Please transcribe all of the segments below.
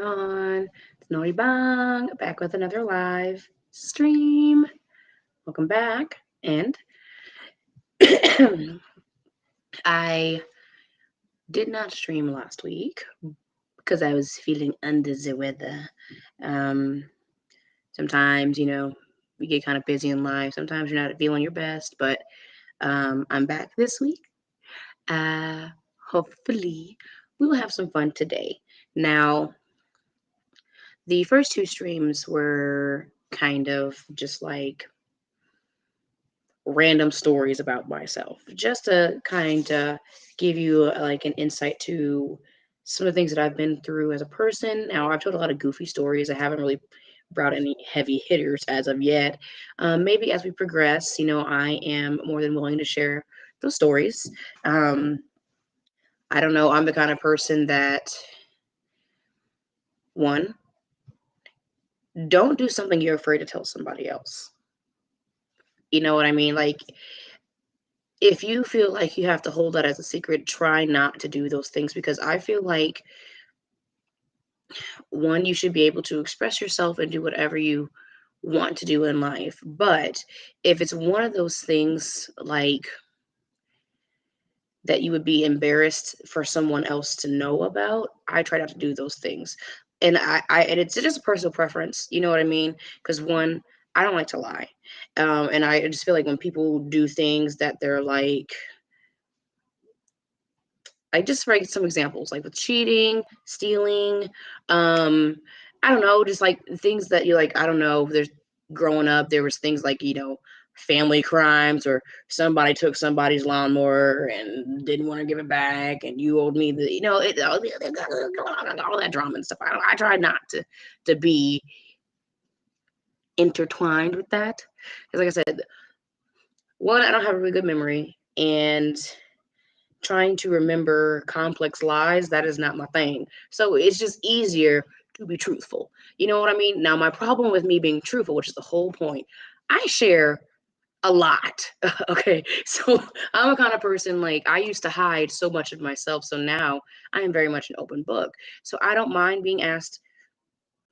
On? It's Nori Bang back with another live stream. Welcome back. And I did not stream last week because I was feeling under the weather. Um, Sometimes, we get kind of busy in life. Sometimes you're not feeling your best, but I'm back this week. Uh, Hopefully, we will have some fun today. Now, the first two streams were kind of just like random stories about myself, just to kind of give you like an insight to some of the things that I've been through as a person. Now, I've told a lot of goofy stories. I haven't really brought any heavy hitters as of yet. Maybe as we progress, I am more than willing to share those stories. Um, I don't know. I'm the kind of person that, one, don't do something you're afraid to tell somebody else. You know what I mean? Like, if you feel like you have to hold that as a secret, try not to do those things because I feel like, one, you should be able to express yourself and do whatever you want to do in life. But if it's one of those things like that you would be embarrassed for someone else to know about, I try not to do those things. And and it's just a personal preference, you know what I mean? Because one, I don't like to lie. And I just feel like when people do things that they're like just write some examples, like with cheating, stealing, um, I don't know, just like things that you like, I don't know, there's growing up, there was things like, family crimes or somebody took somebody's lawnmower and didn't want to give it back and you owed me all that drama and stuff. I try not to be intertwined with that. Because like I said, one, I don't have a really good memory, and trying to remember complex lies, that is not my thing. So it's just easier to be truthful. You know what I mean? Now, my problem with me being truthful, which is the whole point, I share a lot. Okay. So I'm a kind of person like I used to hide so much of myself. So now I am very much an open book. So I don't mind being asked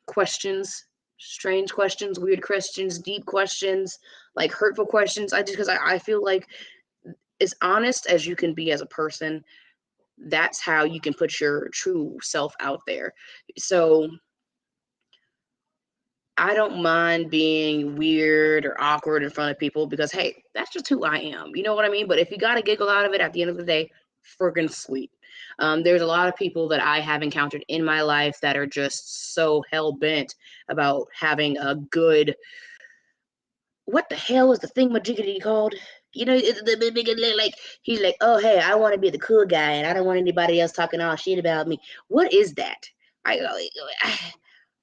questions, strange questions, weird questions, deep questions, like hurtful questions. I just because I feel like as honest as you can be as a person, that's how you can put your true self out there. So I don't mind being weird or awkward in front of people because, hey, that's just who I am. You know what I mean? But if you got to giggle out of it at the end of the day, friggin' sweet. There's a lot of people that I have encountered in my life that are just so hell bent about having a good, what the hell is the thing majiggity called? It's the big like he's like, oh hey, I want to be the cool guy, and I don't want anybody else talking all shit about me. What is that?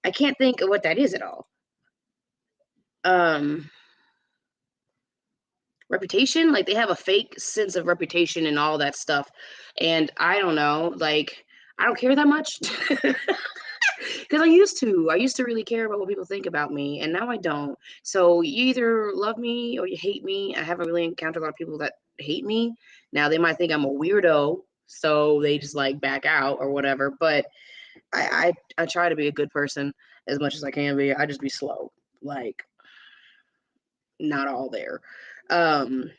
I can't think of what that is at all. Um, Reputation, like they have a fake sense of reputation and all that stuff, and I don't know, like I don't care that much. Because I used to really care about what people think about me, and now I don't. So you either love me or you hate me. I haven't really encountered a lot of people that hate me. Now they might think I'm a weirdo, so they just like back out or whatever. But I try to be a good person as much as I can be. I just be slow, like not all there. Um,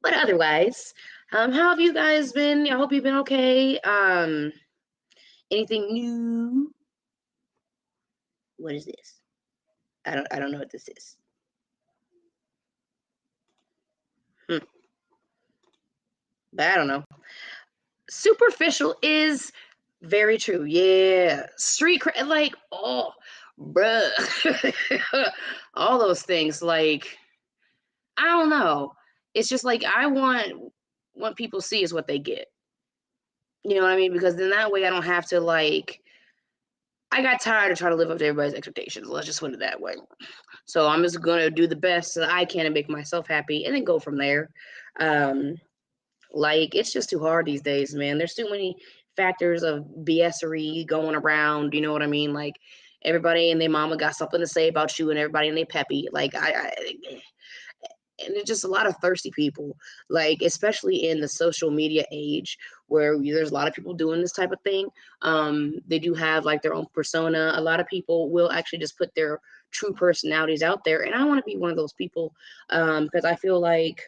but otherwise, how have you guys been? I hope you've been okay. Anything new? What is this? I don't know what this is. Hmm. But I don't know. Superficial is very true. Yeah. Like, oh, bruh. All those things. Like, I don't know. It's just like I want what people see is what they get. You know what I mean? Because then that way I don't have to like I got tired of trying to live up to everybody's expectations. Let's just put it that way. So I'm just gonna do the best that I can and make myself happy and then go from there. Um, Like it's just too hard these days, man. There's too many factors of BSery going around. You know what I mean? Like everybody and their mama got something to say about you, and everybody and they peppy. Like and it's just a lot of thirsty people, like especially in the social media age where there's a lot of people doing this type of thing. They do have like their own persona. A lot of people will actually just put their true personalities out there, and I want to be one of those people, because I feel like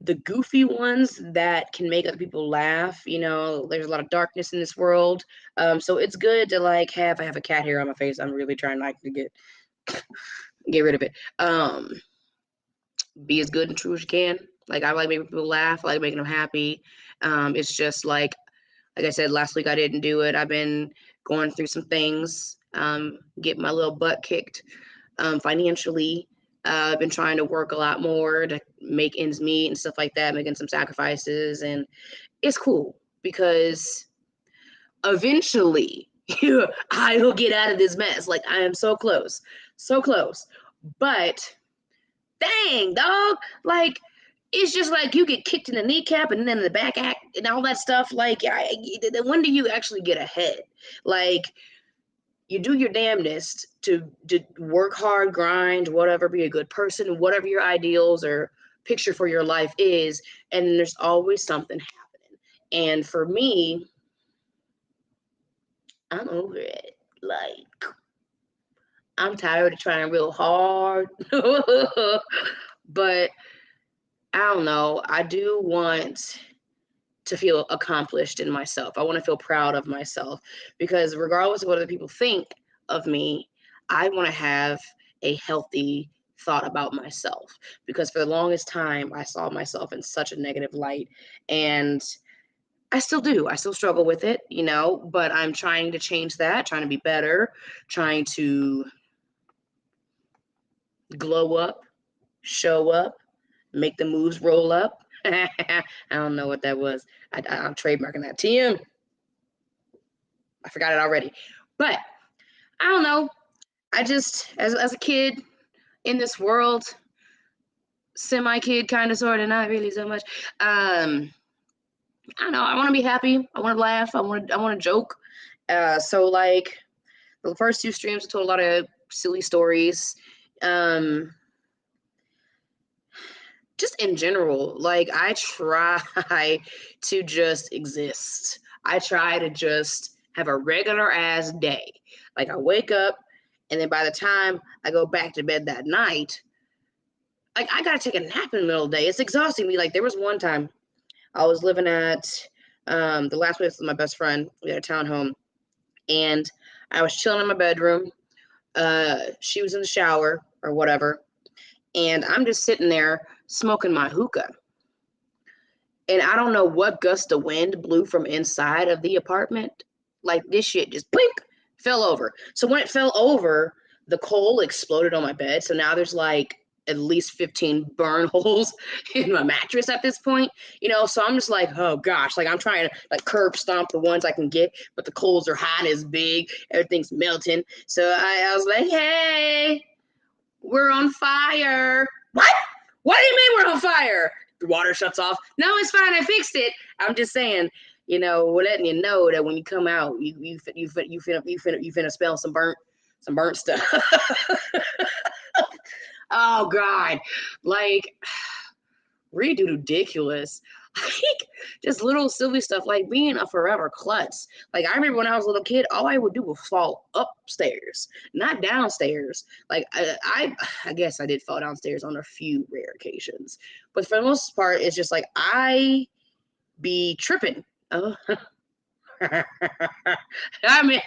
the goofy ones that can make other people laugh, there's a lot of darkness in this world. So it's good to like I have a cat hair on my face. I'm really trying like to get rid of it. Be as good and true as you can. Like I like making people laugh, I like making them happy. It's just like I said last week, I didn't do it. I've been going through some things, get my little butt kicked financially. I've been trying to work a lot more to make ends meet and stuff like that, making some sacrifices, and it's cool because eventually I will get out of this mess. Like I am so close, so close. But dang, dog, like it's just like you get kicked in the kneecap and then in the back act and all that stuff. Like, when do you actually get ahead? Like, you do your damnedest to work hard, grind, whatever, be a good person, whatever your ideals or picture for your life is, and there's always something happening. And for me, I'm over it. Like, I'm tired of trying real hard. But I don't know. I do want to feel accomplished in myself. I want to feel proud of myself because regardless of what other people think of me, I want to have a healthy thought about myself because for the longest time I saw myself in such a negative light, and I still do. I still struggle with it, but I'm trying to change that, trying to be better, trying to glow up, show up, make the moves roll up. I don't know what that was. I'm trademarking that. TM. I forgot it already. But I don't know. I just, as a kid in this world, semi-kid, kind of, sort of, not really so much. I don't know. I want to be happy. I want to laugh. I want to joke. So like the first two streams, I told a lot of silly stories. Just in general, like I try to just exist. I try to just have a regular ass day. Like I wake up and then by the time I go back to bed that night, like I gotta take a nap in the middle of the day. It's exhausting me. Like there was one time I was living at the last place with my best friend. We had a townhome and I was chilling in my bedroom. She was in the shower or whatever. And I'm just sitting there smoking my hookah. And I don't know what gust of wind blew from inside of the apartment. Like this shit just blink, fell over. So when it fell over, the coal exploded on my bed. So now there's like at least 15 burn holes in my mattress at this point, so I'm just like, oh gosh, like I'm trying to like curb stomp the ones I can get, but the coals are hot as big, everything's melting. So I was like, hey, we're on fire. What? What do you mean we're on fire? The water shuts off. No, it's fine. I fixed it. I'm just saying, we're letting you know that when you come out, you finna smell some burnt stuff. Oh God, like ridiculous. Like just little silly stuff, like being a forever klutz. Like I remember when I was a little kid, all I would do was fall upstairs, not downstairs. Like I guess I did fall downstairs on a few rare occasions, but for the most part, it's just like I be tripping. Oh. I mean,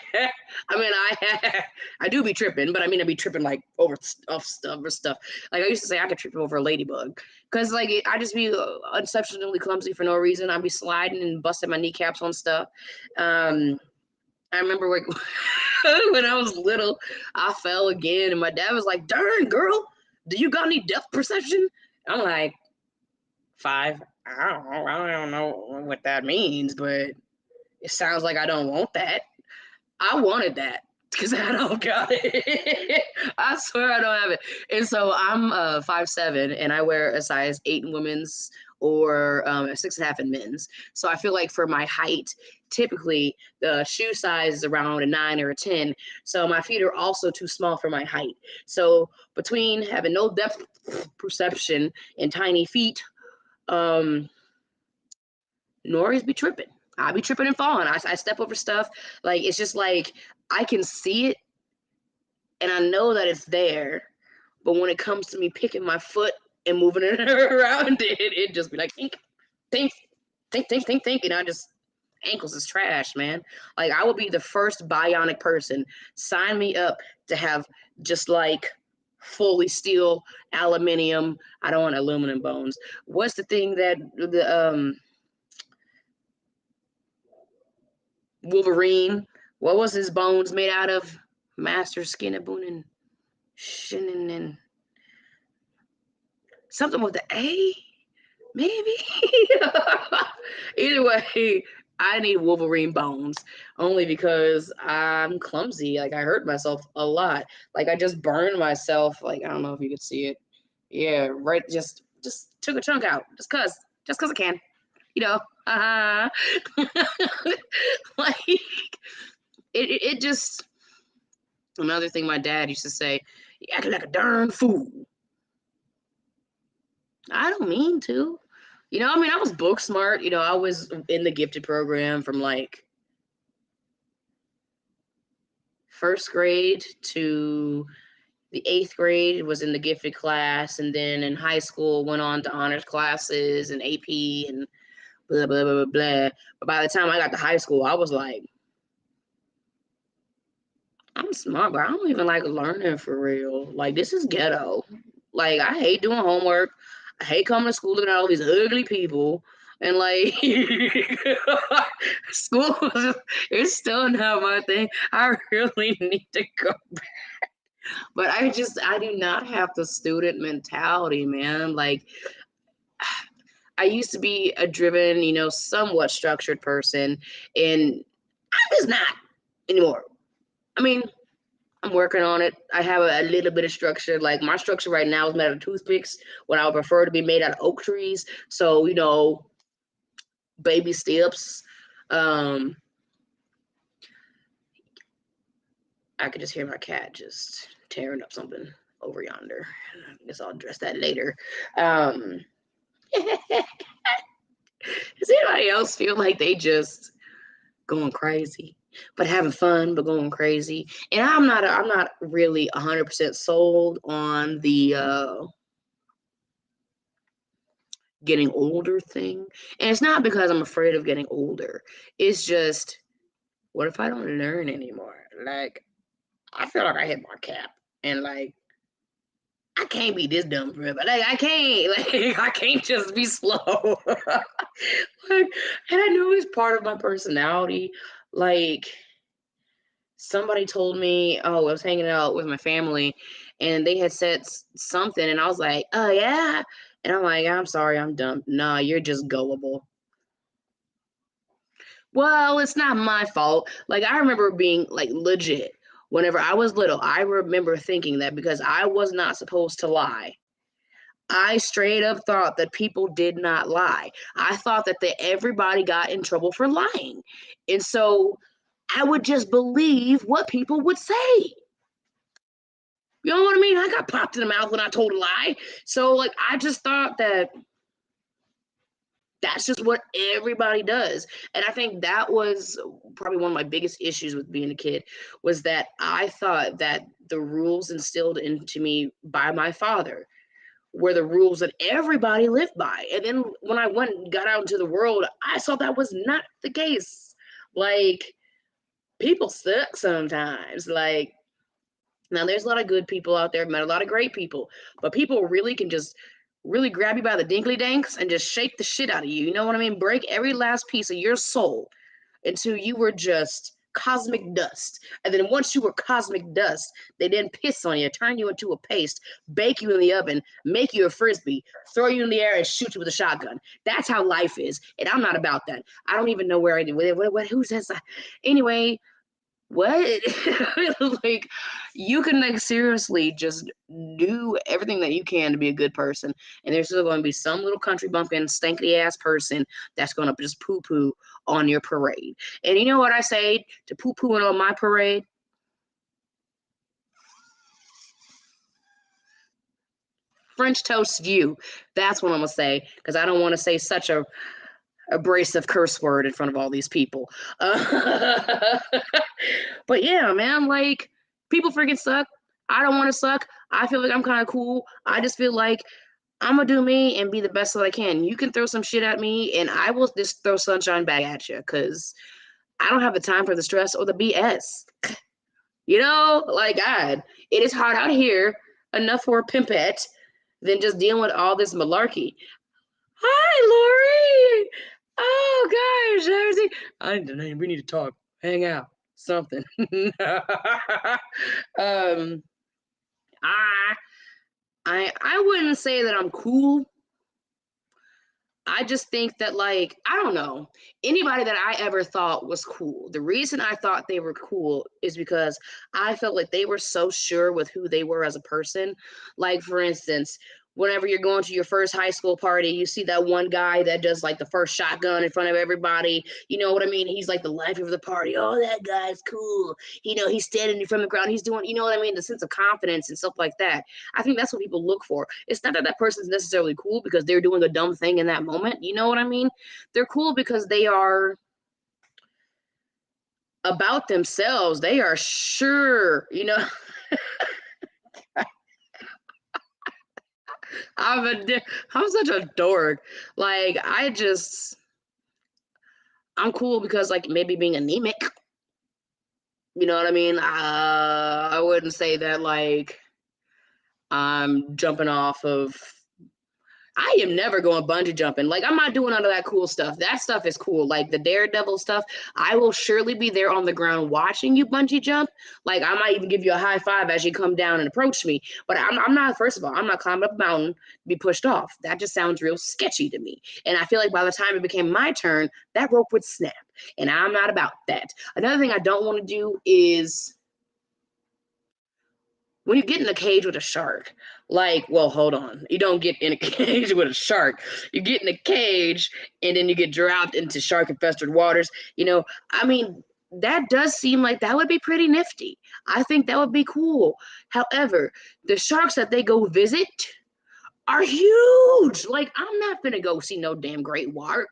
I do be tripping, but I mean, I be tripping like over stuff. Like I used to say, I could trip over a ladybug because like I just be unexceptionally clumsy for no reason. I'd be sliding and busting my kneecaps on stuff. I remember like when I was little, I fell again, and my dad was like, "Darn girl, do you got any depth perception?" I'm like, 5. I don't know what that means, but it sounds like I don't want that. I wanted that because I don't got it. I swear I don't have it. And so I'm 5'7", and I wear a size 8 in women's or a 6.5 in men's. So I feel like for my height, typically the shoe size is around a 9 or a 10. So my feet are also too small for my height. So between having no depth perception and tiny feet, Norris be tripping. I be tripping and falling. I step over stuff. Like, it's just like I can see it and I know that it's there. But when it comes to me picking my foot and moving it around, it just be like, think, think, think. And I just, ankles is trash, man. Like, I would be the first bionic person. Sign me up to have just like fully steel, aluminium. I don't want aluminum bones. What's the thing that the Wolverine, what was his bones made out of? Master Skinnaboon and something with the A, maybe. Either way, I need Wolverine bones only because I'm clumsy. Like, I hurt myself a lot. Like, I just burned myself. Like, I don't know if you could see it. Yeah, right. Just took a chunk out. Just cause I can. You know. Like, it just, another thing my dad used to say, you acting like a darn fool. I don't mean to. You know, I mean, I was book smart. You know, I was in the gifted program from like first grade to the 8th grade was in the gifted class. And then in high school, went on to honors classes and AP and blah, blah, blah, blah, blah. But by the time I got to high school, I was like, I'm smart, but I don't even like learning for real. Like, this is ghetto. Like, I hate doing homework. I hate coming to school looking at all these ugly people. And like, school is still not my thing. I really need to go back. But I do not have the student mentality, man. Like, I used to be a driven, you know, somewhat structured person, and I'm just not anymore. I mean, I'm working on it. I have a little bit of structure. Like, my structure right now is made out of toothpicks when I would prefer to be made out of oak trees. So, you know, baby steps. I could just hear my cat just tearing up something over yonder. I guess I'll address that later. Does anybody else feel like they just going crazy, but having fun, but going crazy? And I'm not really 100% sold on the getting older thing. And it's not because I'm afraid of getting older. It's just, what if I don't learn anymore? Like, I feel like I hit my cap, and like, I can't be this dumb forever. Like, I can't, like, I can't just be slow. Like, and I know it's part of my personality. Like, somebody told me, oh, I was hanging out with my family, and they had said something, and I was like, oh yeah, and I'm like, I'm sorry, I'm dumb. Nah, you're just gullible. Well, it's not my fault. Like, I remember being like legit. Whenever I was little, I remember thinking that because I was not supposed to lie, I straight up thought that people did not lie. I thought that everybody got in trouble for lying. And so I would just believe what people would say. You know what I mean? I got popped in the mouth when I told a lie. So, like, I just thought that that's just what everybody does. And I think that was probably one of my biggest issues with being a kid, was that I thought that the rules instilled into me by my father were the rules that everybody lived by. And then when I went and got out into the world, I saw that was not the case. Like, people suck sometimes. Like, now there's a lot of good people out there, met a lot of great people, but people really can just really grab you by the dinkly danks and just shake the shit out of you. You know what I mean? Break every last piece of your soul until you were just cosmic dust. And then once you were cosmic dust, they then piss on you, turn you into a paste, bake you in the oven, make you a frisbee, throw you in the air, and shoot you with a shotgun. That's how life is. And I'm not about that. I don't even know where I did. Who says that? Anyway, what? Like, you can, like, seriously just do everything that you can to be a good person, and there's still going to be some little country bumpkin, stanky ass person that's going to just poo poo on your parade. And you know what I say to poo pooing on my parade? French toast you. That's what I'm gonna say because I don't want to say such a abrasive curse word in front of all these people. But yeah, man, like, people freaking suck. I don't want to suck. I feel like I'm kind of cool. I just feel like I'm gonna do me and be the best that I can. You can throw some shit at me, and I will just throw sunshine back at you because I don't have the time for the stress or the BS. You know, like, God, it is hot out here enough for a pimpette than just dealing with all this malarkey. Hi, Lori. Oh gosh, I need to, we need to talk, hang out, something. um, I I wouldn't say that I'm cool. I just think that, like, I don't know, anybody that I ever thought was cool. The reason I thought they were cool is because I felt like they were so sure with who they were as a person. Like, for instance, whenever you're going to your first high school party, you see that one guy that does like the first shotgun in front of everybody. You know what I mean? He's like the life of the party. Oh, that guy's cool. You know, he's standing from the ground. He's doing, you know what I mean? The sense of confidence and stuff like that. I think that's what people look for. It's not that that person's necessarily cool because they're doing a dumb thing in that moment. You know what I mean? They're cool because they are about themselves. They are sure, you know. I'm a, I'm such a dork. Like, I'm cool because, like, maybe being anemic. You know what I mean? I wouldn't say that, like, I'm jumping off of. I am never going bungee jumping. Like, I'm not doing none of that cool stuff. That stuff is cool. Like the daredevil stuff, I will surely be there on the ground watching you bungee jump. Like, I might even give you a high five as you come down and approach me. But I'm not, first of all, I'm not climbing up a mountain to be pushed off. That just sounds real sketchy to me. And I feel like by the time it became my turn, that rope would snap. And I'm not about that. Another thing I don't want to do is when you get in a cage with a shark, like, well, hold on. You don't get in a cage with a shark. You get in a cage and then you get dropped into shark infested waters. You know, I mean, that does seem like that would be pretty nifty. I think that would be cool. However, the sharks that they go visit are huge. Like, I'm not gonna go see no damn great white,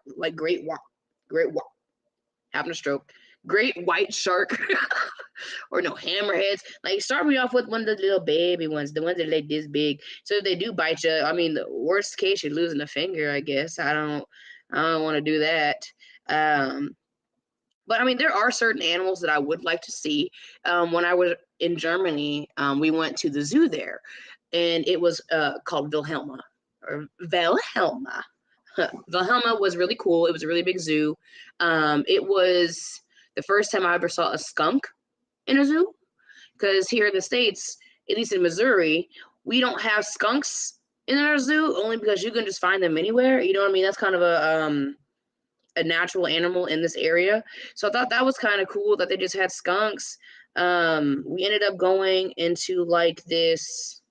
having a stroke, great white shark. Or no hammerheads. Like, start me off with one of the little baby ones, the ones that are like this big. So if they do bite you, I mean, the worst case, you're losing a finger. I guess I don't want to do that. Um, but I mean, there are certain animals that I would like to see. When I was in Germany, we went to the zoo there, and it was called Wilhelma or Wilhelma. Wilhelma was really cool. It was a really big zoo. It was the first time I ever saw a skunk in a zoo, because here in the States, at least in Missouri, we don't have skunks in our zoo only because you can just find them anywhere. You know what I mean? That's kind of a natural animal in this area. So I thought that was kind of cool that they just had skunks. We ended up going into like this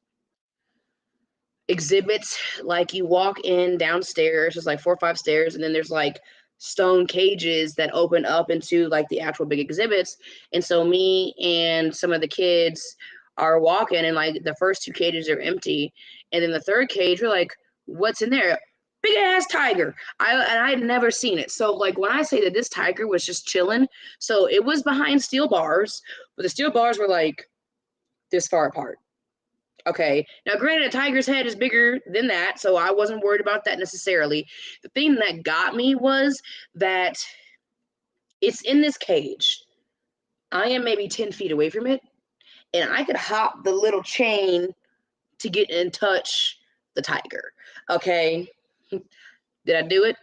exhibits, like you walk in downstairs, there's like 4 or 5 stairs, and then there's like stone cages that open up into like the actual big exhibits. And so me and some of the kids are walking, and like the first 2 cages are empty, and then the third cage, we're like, what's in there? Big ass tiger. I had never seen it. So like when I say that this tiger was just chilling, so it was behind steel bars, but the steel bars were like this far apart. Okay. Now, granted, a tiger's head is bigger than that, so I wasn't worried about that necessarily. The thing that got me was that it's in this cage. I am maybe 10 feet away from it, and I could hop the little chain to get and touch the tiger. Okay. Did I do it?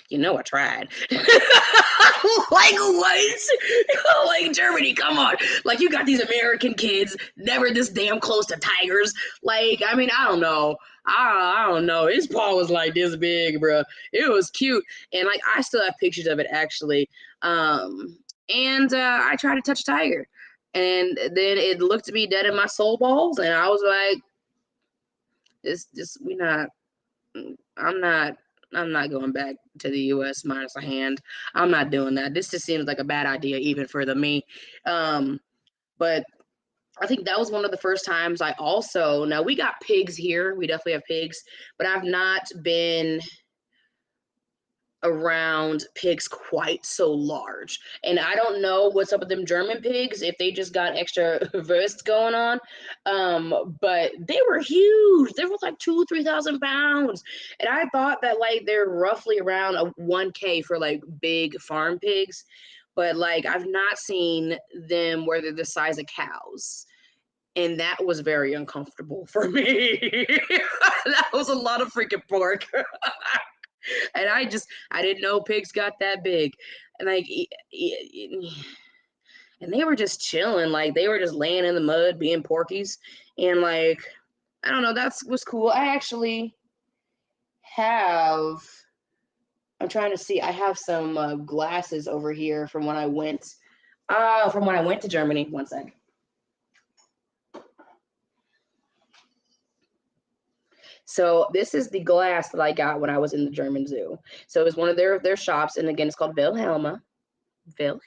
You know I tried. Like what? Like Germany, come on. Like, you got these American kids never this damn close to tigers. Like, I mean, I don't know. I don't know. His paw was like this big, bro. It was cute. And like I still have pictures of it actually. And I tried to touch Tiger, and then it looked me dead in my soul balls, and I was like, "This, we not. I'm not. I'm not going back to the U.S. minus a hand. I'm not doing that. This just seems like a bad idea, even for me." But I think that was one of the first times I also. Now we got pigs here. We definitely have pigs, but I've not been around pigs quite so large. And I don't know what's up with them German pigs, if they just got extra Wurst going on. But they were huge. They were like 3,000 pounds. And I thought that like they're roughly around a 1K for like big farm pigs. But like I've not seen them where they're the size of cows. And that was very uncomfortable for me. That was a lot of freaking pork. And I didn't know pigs got that big. And like and they were just chilling, like they were just laying in the mud being porkies. And like I don't know, that was cool. I actually have I'm trying to see, I have some glasses over here from when I went to Germany. One sec. So this is the glass that I got when I was in the German zoo. So it was one of their shops, and again, it's called Wilhelma. And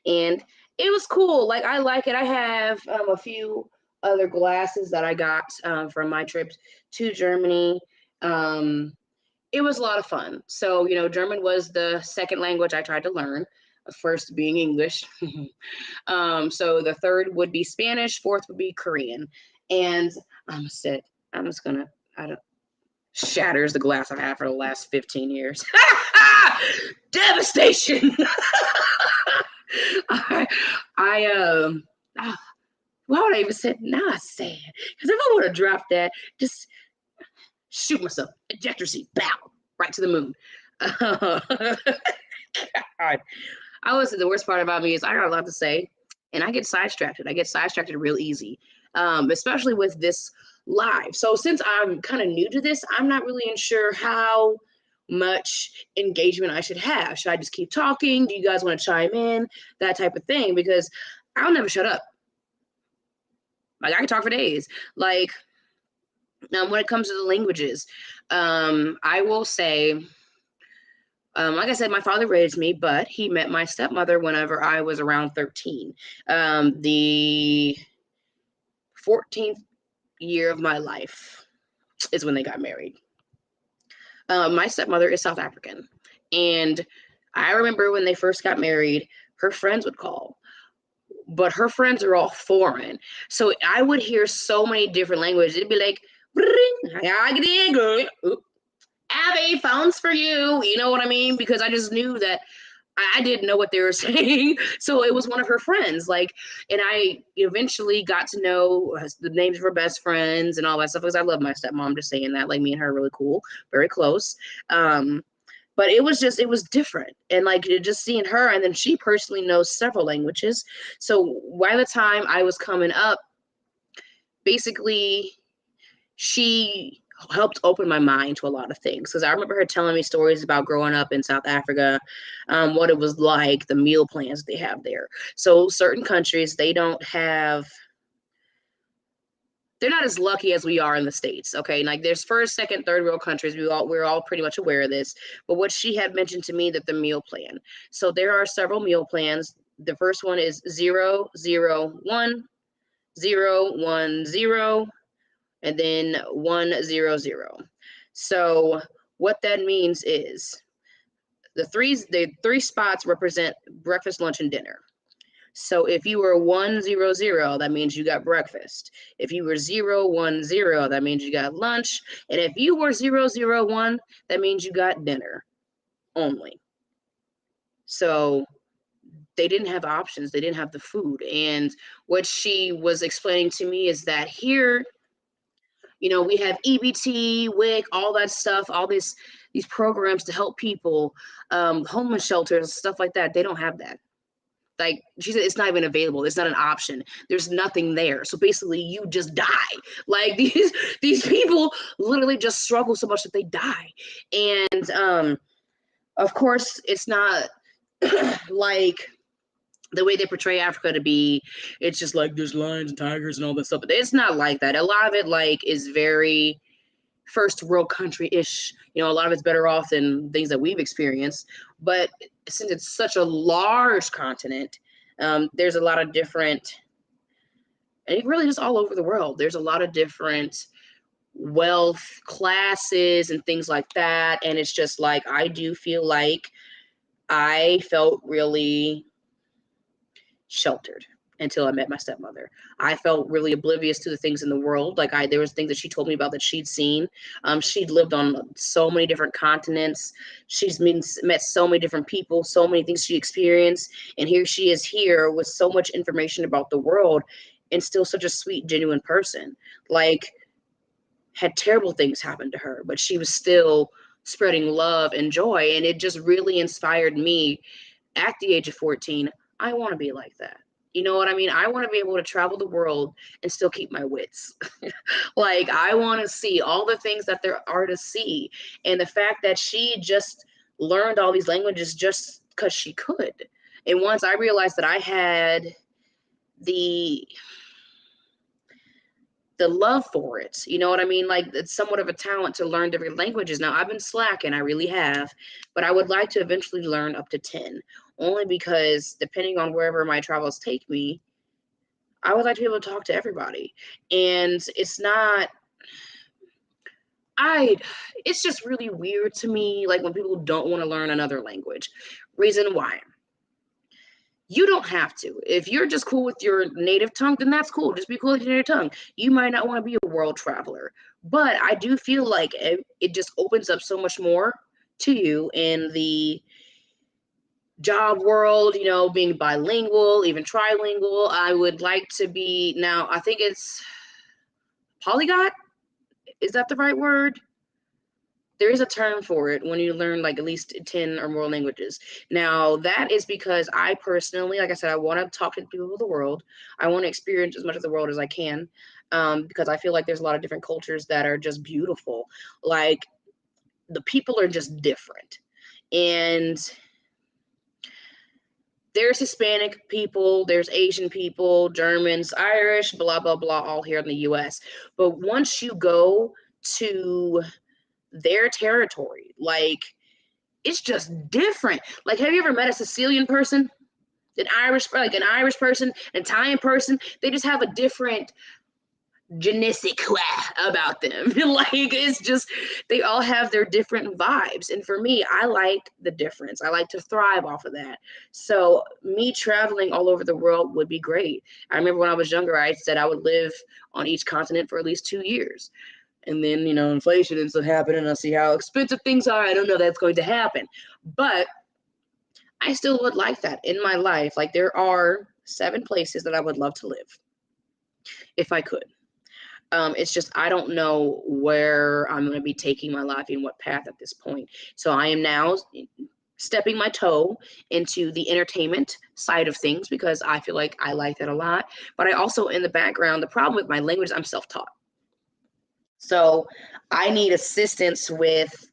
it was cool. Like I like it. I have a few other glasses that I got from my trip to Germany. It was a lot of fun. So German was the second language I tried to learn. First being English. So the third would be Spanish. Fourth would be Korean. And I'm just gonna. I don't. Shatters the glass I've had for the last 15 years. Devastation. I why would I even say now? I say it because if I would have dropped that, just shoot myself, ejector seat, bow, right to the moon. God. I would say the worst part about me is I got a lot to say, and I get sidetracked. I get sidetracked real easy, especially with this live. So since I'm kind of new to this, I'm not really sure how much engagement I should have. Should I just keep talking? Do you guys want to chime in? That type of thing, because I'll never shut up. Like I can talk for days. Like when it comes to the languages, I will say, like I said, my father raised me, but he met my stepmother whenever I was around 13. The 14th year of my life is when they got married. My stepmother is South African, and I remember when they first got married, her friends would call, but her friends are all foreign. So I would hear so many different languages. It'd be like, Abby, phone's for you. You know what I mean? Because I just knew that I didn't know what they were saying. So it was one of her friends. Like, and I eventually got to know the names of her best friends and all that stuff, because I love my stepmom. Just saying that, like, me and her are really cool, very close. But it was different. And like just seeing her, and then she personally knows several languages. So by the time I was coming up, basically she helped open my mind to a lot of things, because I remember her telling me stories about growing up in South Africa, what it was like, the meal plans they have there. So certain countries, they're not as lucky as we are in the States. Okay, like there's first, second, third world countries. We're all pretty much aware of this. But what she had mentioned to me, that the meal plan. So there are several meal plans. The first one is 001, 010, and then 100. So what that means is the three spots represent breakfast, lunch, and dinner. So if you were 100, that means you got breakfast. If you were 010, that means you got lunch. And if you were 001, that means you got dinner only. So they didn't have options. They didn't have the food. And what she was explaining to me is that here, we have EBT, WIC, all that stuff, all these programs to help people, homeless shelters, stuff like that. They don't have that. Like she said, it's not even available. It's not an option. There's nothing there. So basically you just die. Like these people literally just struggle so much that they die. And of course it's not like the way they portray Africa to be, it's just like there's lions and tigers and all this stuff. But it's not like that. A lot of it like is very first world country-ish. You know, a lot of it's better off than things that we've experienced. But since it's such a large continent, there's a lot of different, and it really just all over the world. There's a lot of different wealth classes and things like that. And it's just like I do feel like I felt really sheltered until I met my stepmother. I felt really oblivious to the things in the world. Like there was things that she told me about that she'd seen. She'd lived on so many different continents. She's met so many different people, so many things she experienced. And here she is here with so much information about the world and still such a sweet, genuine person. Like had terrible things happen to her, but she was still spreading love and joy. And it just really inspired me at the age of 14. I want to be like that. You know what I mean? I want to be able to travel the world and still keep my wits. Like, I want to see all the things that there are to see. And the fact that she just learned all these languages just because she could. And once I realized that I had the love for it, you know what I mean? Like, it's somewhat of a talent to learn different languages. Now, I've been slacking, I really have, but I would like to eventually learn up to 10, only because depending on wherever my travels take me, I would like to be able to talk to everybody. And it's just really weird to me, like when people don't want to learn another language. Reason why. You don't have to. If you're just cool with your native tongue, then that's cool. Just be cool with your native tongue. You might not want to be a world traveler, but I do feel like it just opens up so much more to you in the job world, you know, being bilingual, even trilingual. I would like to be, now I think it's polyglot. Is that the right word? There is a term for it when you learn like at least 10 or more languages. Now, that is because I personally, like I said, I want to talk to the people of the world. I want to experience as much of the world as I can, because I feel like there's a lot of different cultures that are just beautiful. Like, the people are just different. And there's Hispanic people, there's Asian people, Germans, Irish, blah, blah, blah, all here in the US. But once you go to their territory, like, it's just different. Like, have you ever met a Sicilian person, an Irish person, an Italian person? They just have a different je ne sais quoi about them. Like, it's just, they all have their different vibes. And for me, I like the difference. I like to thrive off of that. So me traveling all over the world would be great. I remember when I was younger, I said I would live on each continent for at least 2 years. And then, you know, inflation and stuff happened, and I see how expensive things are. I don't know that's going to happen. But I still would like that in my life. Like, there are 7 places that I would love to live if I could. It's just I don't know where I'm going to be taking my life and what path at this point. So I am now stepping my toe into the entertainment side of things because I feel like I like that a lot. But I also, in the background, the problem with my language, I'm self-taught. So I need assistance with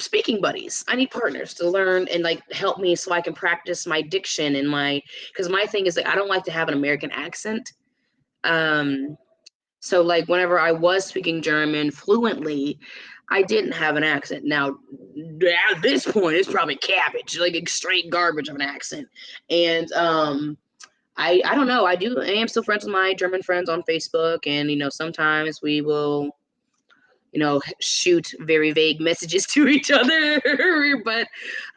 speaking buddies. I need partners to learn and like help me so I can practice my diction and because my thing is that I don't like to have an American accent. So like whenever I was speaking German fluently, I didn't have an accent. Now at this point, it's probably cabbage, like straight garbage of an accent. And I don't know. I am still friends with my German friends on Facebook, and you know sometimes we will, you know, shoot very vague messages to each other. But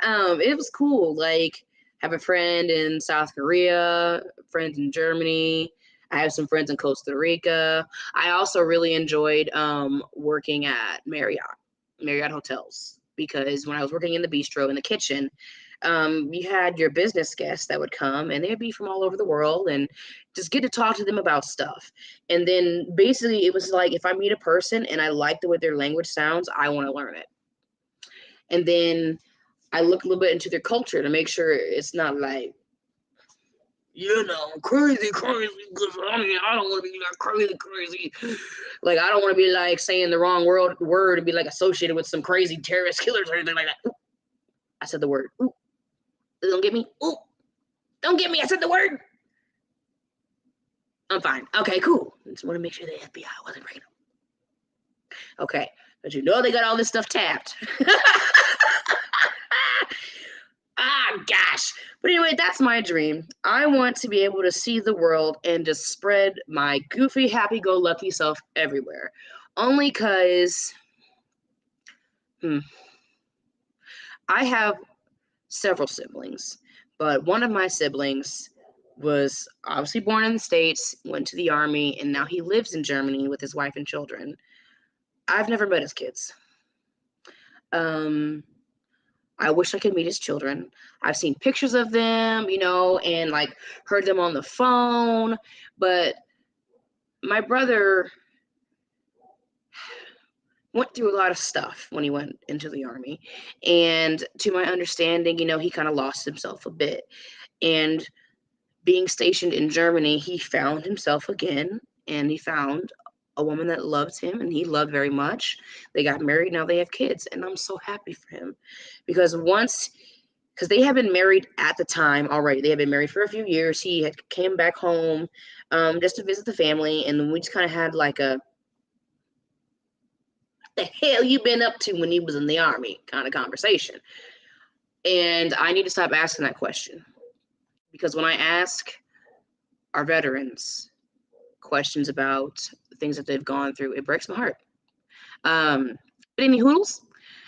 it was cool. Like, have a friend in South Korea, friends in Germany. I have some friends in Costa Rica. I also really enjoyed working at Marriott hotels, because when I was working in the bistro in the kitchen, you had your business guests that would come, and they'd be from all over the world, and just get to talk to them about stuff. And then basically it was like, if I meet a person and I like the way their language sounds, I want to learn it. And then I look a little bit into their culture to make sure it's not like, you know, crazy, because I mean, I don't want to be like crazy. Like, I don't want to be like saying the wrong word and be like associated with some crazy terrorist killers or anything like that. Ooh, I said the word. Ooh. Don't get me. Ooh, don't get me. I said the word. I'm fine. Okay, cool. Just want to make sure the FBI wasn't random. Okay, but you know they got all this stuff tapped. Gosh. But anyway, that's my dream. I want to be able to see the world and just spread my goofy, happy-go-lucky self everywhere. Only because I have several siblings, but one of my siblings was obviously born in the States, went to the Army, and now he lives in Germany with his wife and children. I've never met his kids. I wish I could meet his children. I've seen pictures of them, and like heard them on the phone. But my brother went through a lot of stuff when he went into the Army. And to my understanding, he kind of lost himself a bit. And being stationed in Germany, he found himself again, and he found a woman that loves him and he loved very much. They got married, now they have kids, and I'm so happy for him because they had been married at the time already. They had been married for a few years. He had came back home just to visit the family, and we just kind of had like a, what the hell you been up to when you was in the Army kind of conversation. And I need to stop asking that question because when I ask our veterans questions about the things that they've gone through, it breaks my heart. But any hoodles,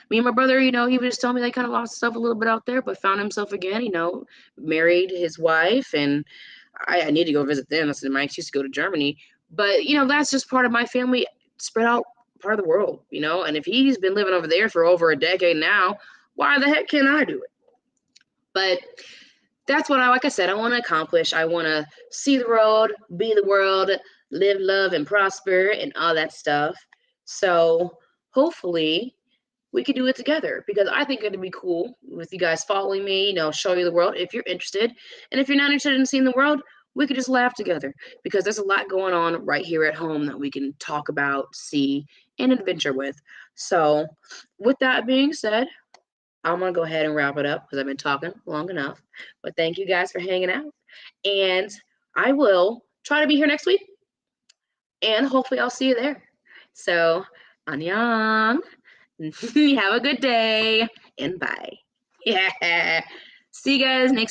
me and my brother, he was just telling me they kind of lost himself a little bit out there, but found himself again, married his wife, and I need to go visit them. That's my excuse to go to Germany. But, that's just part of my family spread out part of the world, and if he's been living over there for over a decade now, why the heck can't I do it? But that's what like I said, I want to accomplish. I want to see the world, be the world, live, love, and prosper, and all that stuff. So hopefully we could do it together because I think it'd be cool with you guys following me, show you the world if you're interested. And if you're not interested in seeing the world, we could just laugh together because there's a lot going on right here at home that we can talk about, see, and adventure with. So with that being said, I'm going to go ahead and wrap it up because I've been talking long enough. But thank you guys for hanging out. And I will try to be here next week. And hopefully I'll see you there. So, annyeong. Have a good day. And bye. Yeah. See you guys next week.